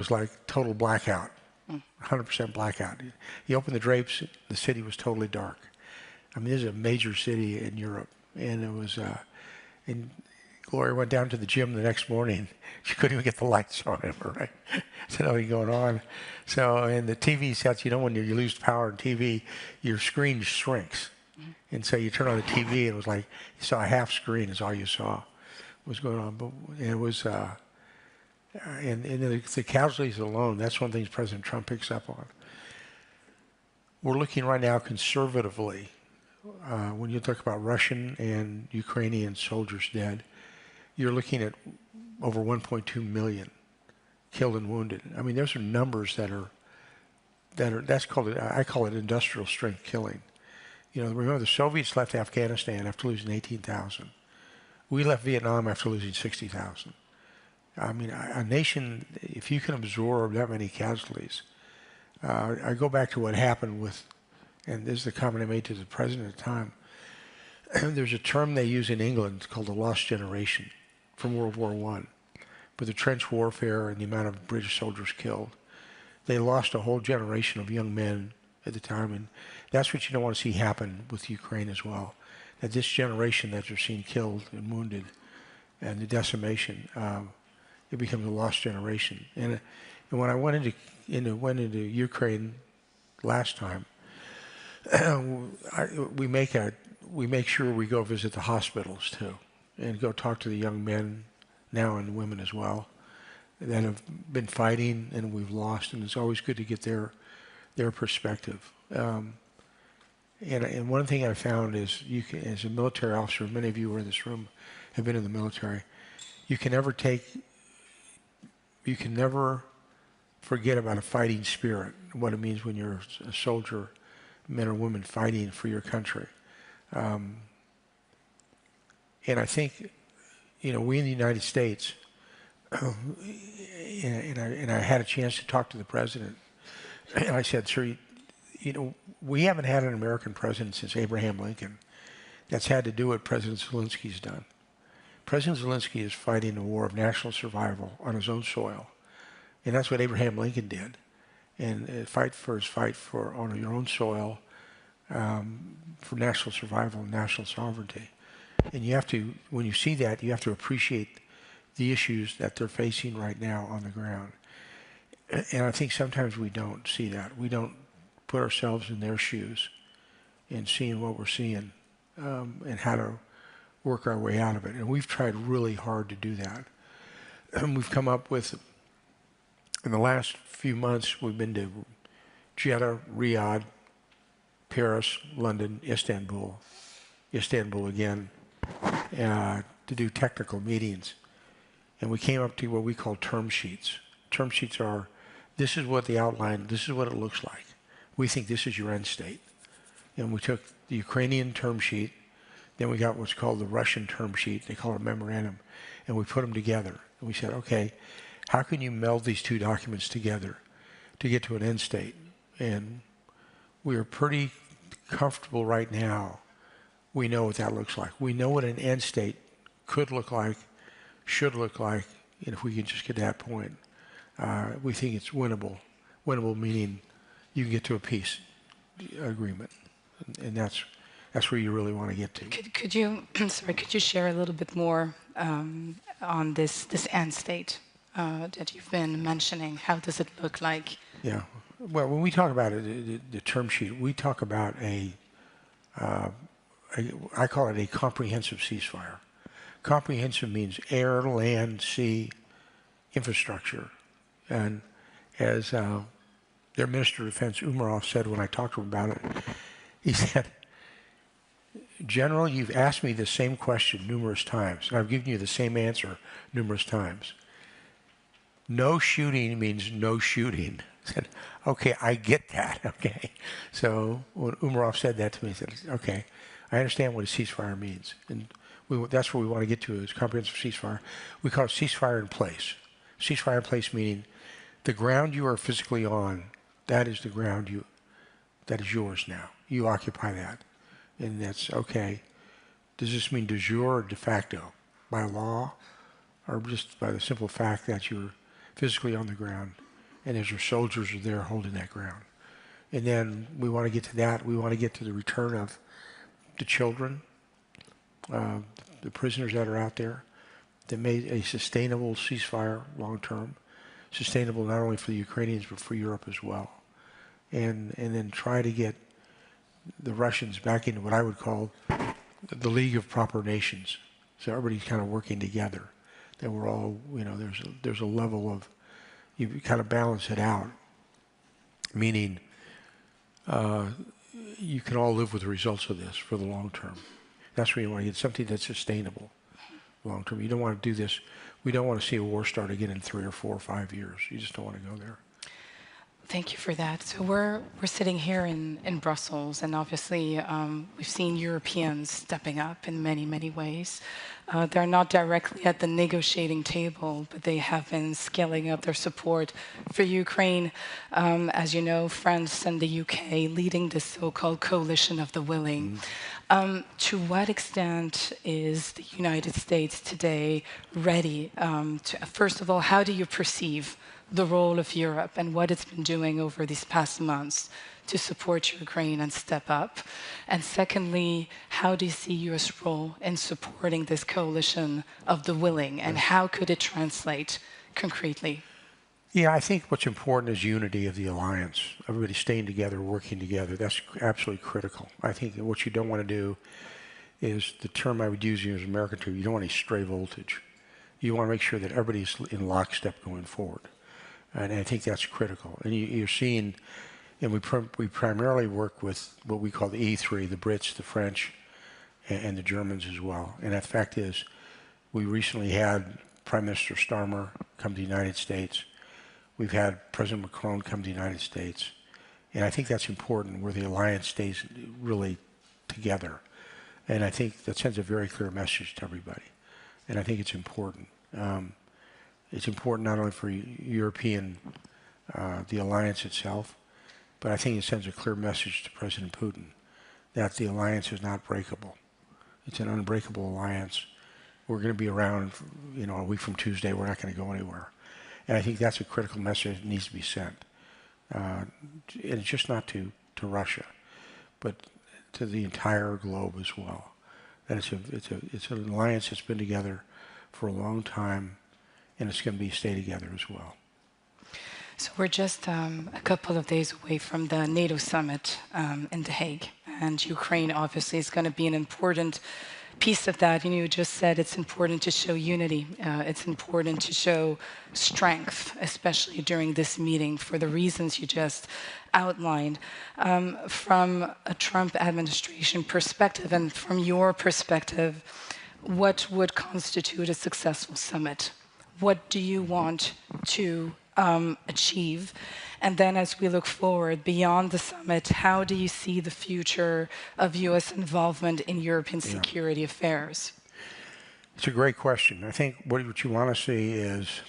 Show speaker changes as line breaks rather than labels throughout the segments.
was like total blackout, 100% blackout. You opened the drapes, the city was totally dark. I mean, this is a major city in Europe, and it was. And Gloria went down to the gym the next morning. She couldn't even get the lights on it, right? So nothing going on. So, and the TV sets, when you lose power in TV, your screen shrinks. And so you turn on the TV, and it was like you saw a half screen is all you saw was going on. But it was, and the casualties alone, that's one of the things President Trump picks up on. We're looking right now conservatively, when you talk about Russian and Ukrainian soldiers dead, you're looking at over 1.2 million killed and wounded. I mean, those are numbers that's called, I call it industrial strength killing. Remember the Soviets left Afghanistan after losing 18,000. We left Vietnam after losing 60,000. I mean, a nation, if you can absorb that many casualties, I go back to what happened with, and this is the comment I made to the president at the time, there's a term they use in England called the lost generation from World War I. With the trench warfare and the amount of British soldiers killed, they lost a whole generation of young men at the time, and that's what you don't want to see happen with Ukraine as well. That this generation that you're seeing killed and wounded, and the decimation, it becomes a lost generation. And when I went into Ukraine last time, we make sure we go visit the hospitals too, and go talk to the young men now and the women as well that have been fighting and we've lost, and it's always good to get their perspective. And one thing I found is you can, as a military officer, many of you who are in this room have been in the military, you can never forget about a fighting spirit, what it means when you're a soldier, men or women fighting for your country. And I think, we in the United States, and I had a chance to talk to the president, and I said, sir, we haven't had an American president since Abraham Lincoln that's had to do what President Zelensky's done. President Zelensky is fighting a war of national survival on his own soil, and that's what Abraham Lincoln did. And fight on your own soil for national survival and national sovereignty. And you have to, when you see that, you have to appreciate the issues that they're facing right now on the ground. And I think sometimes we don't see that. We don't put ourselves in their shoes and seeing what we're seeing and how to work our way out of it. And we've tried really hard to do that. And we've come up with, in the last few months, we've been to Jeddah, Riyadh, Paris, London, Istanbul again, to do technical meetings. And we came up to what we call term sheets. Term sheets are, this is what the outline, this is what it looks like. We think this is your end state. And we took the Ukrainian term sheet, then we got what's called the Russian term sheet, they call it a memorandum, and we put them together. And we said, okay, how can you meld these two documents together to get to an end state? And we are pretty comfortable right now. We know what that looks like. We know what an end state could look like, should look like, and if we can just get to that point, we think it's winnable. Winnable meaning you can get to a peace agreement, and that's where you really want to get to.
Could you share a little bit more on this end state that you've been mentioning? How does it look like?
Yeah. Well, when we talk about it, the term sheet, we talk about I call it a comprehensive ceasefire. Comprehensive means air, land, sea, infrastructure. And as their Minister of Defense, Umarov, said when I talked to him about it, he said, General, you've asked me the same question numerous times, and I've given you the same answer numerous times. No shooting means no shooting. I said, okay, I get that, okay. So when Umarov said that to me, I said, okay, I understand what a ceasefire means. And that's where we want to get to, is comprehensive ceasefire. We call it ceasefire in place. Ceasefire in place meaning the ground you are physically on, that is the ground that is yours now. You occupy that. And that's okay. Does this mean de jure or de facto? By law, or just by the simple fact that you're physically on the ground? and as our soldiers are there holding that ground. And then we want to get to that. We want to get to the return of the children, the prisoners that are out there, that made a sustainable ceasefire long term, sustainable not only for the Ukrainians but for Europe as well. And then try to get the Russians back into what I would call the League of Proper Nations. So everybody's kind of working together. That we're all, there's a level of, you kind of balance it out, meaning you can all live with the results of this for the long term. That's where you want to get something that's sustainable long term. You don't want to do this. We don't want to see a war start again in 3 or 4 or 5 years. You just don't want to go there.
Thank you for that. So we're sitting here in Brussels, and obviously we've seen Europeans stepping up in many, many ways. They're not directly at the negotiating table, but they have been scaling up their support for Ukraine. As you know, France and the UK leading the so-called coalition of the willing. To what extent is the United States today ready to, first of all, how do you perceive the role of Europe and what it's been doing over these past months to support Ukraine and step up? And secondly, how do you see US role in supporting this coalition of the willing, and how could it translate concretely?
Yeah, I think what's important is unity of the alliance. Everybody staying together, working together. That's absolutely critical. I think what you don't want to do is, the term I would use as an American term, you don't want any stray voltage. You want to make sure that everybody's in lockstep going forward. And I think that's critical. And you're seeing, and we primarily work with what we call the E3, the Brits, the French, and the Germans as well. And the fact is, we recently had Prime Minister Starmer come to the United States. We've had President Macron come to the United States. And I think that's important, where the alliance stays really together. And I think that sends a very clear message to everybody. And I think it's important. It's important not only for European, the alliance itself, but I think it sends a clear message to President Putin that the alliance is not breakable. It's an unbreakable alliance. We're going to be around, a week from Tuesday. We're not going to go anywhere. And I think that's a critical message that needs to be sent. And it's just not to Russia, but to the entire globe as well. That it's an alliance that's been together for a long time, and it's going to stay together as well.
So we're just a couple of days away from the NATO summit in The Hague, and Ukraine obviously is going to be an important piece of that. You just said it's important to show unity. It's important to show strength, especially during this meeting, for the reasons you just outlined. From a Trump administration perspective, and from your perspective, what would constitute a successful summit? What do you want to achieve? And then as we look forward beyond the summit, how do you see the future of U.S. involvement in European security affairs?
It's a great question. I think what you want to see is,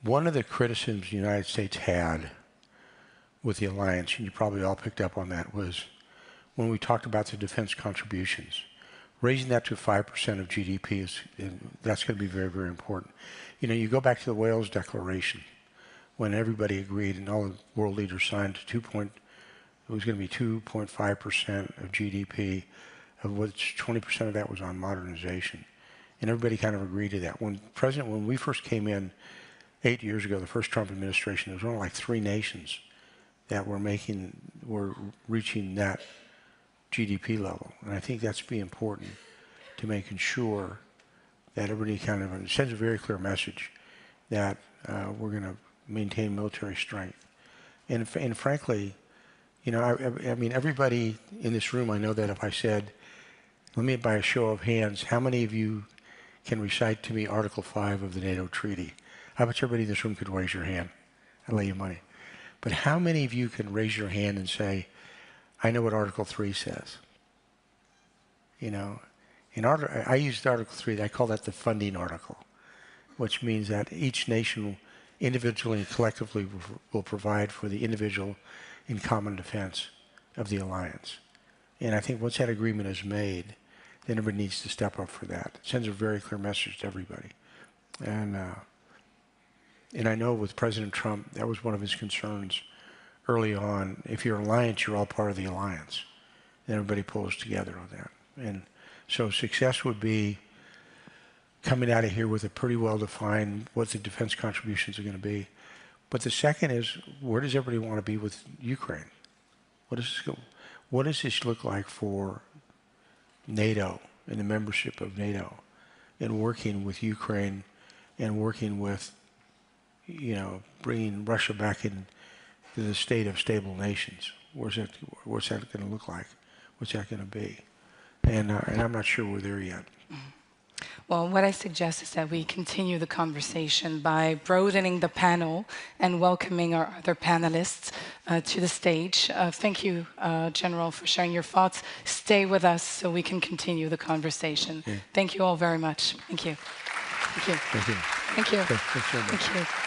one of the criticisms the United States had with the alliance, and you probably all picked up on that, was when we talked about the defense contributions. Raising that to 5% of GDP that's going to be very, very important. You go back to the Wales Declaration, when everybody agreed and all the world leaders signed it was going to be 2.5% of GDP, of which 20% of that was on modernization. And everybody kind of agreed to that. When we first came in 8 years ago, the first Trump administration, there was only like 3 nations that were reaching that GDP level. And I think that's be important to making sure that everybody it sends a very clear message that we're going to maintain military strength. And frankly, I mean, everybody in this room, I know that if I said, let me, by a show of hands, how many of you can recite to me Article 5 of the NATO treaty? I bet everybody in this room could raise your hand. I'd lay you money. But how many of you can raise your hand and say, I know what Article 3 says? I used Article 3, I call that the funding article, which means that each nation individually and collectively will provide for the individual in common defense of the alliance. And I think once that agreement is made, then everybody needs to step up for that. It sends a very clear message to everybody. And And I know with President Trump, that was one of his concerns early on. If you're an alliance, you're all part of the alliance. And everybody pulls together on that. And so success would be coming out of here with a pretty well-defined what the defense contributions are going to be. But the second is, where does everybody want to be with Ukraine? What does this look like for NATO and the membership of NATO and working with Ukraine and working with, bringing Russia back into the state of stable nations? What's that going to look like? What's that going to be? And I'm not sure we're there yet.
Well, what I suggest is that we continue the conversation by broadening the panel and welcoming our other panelists to the stage. Thank you, General, for sharing your thoughts. Stay with us so we can continue the conversation. Yeah. Thank you all very much. Thank you. Thank you.
Thank you.
Thank you.
Thanks so much.
Thank you.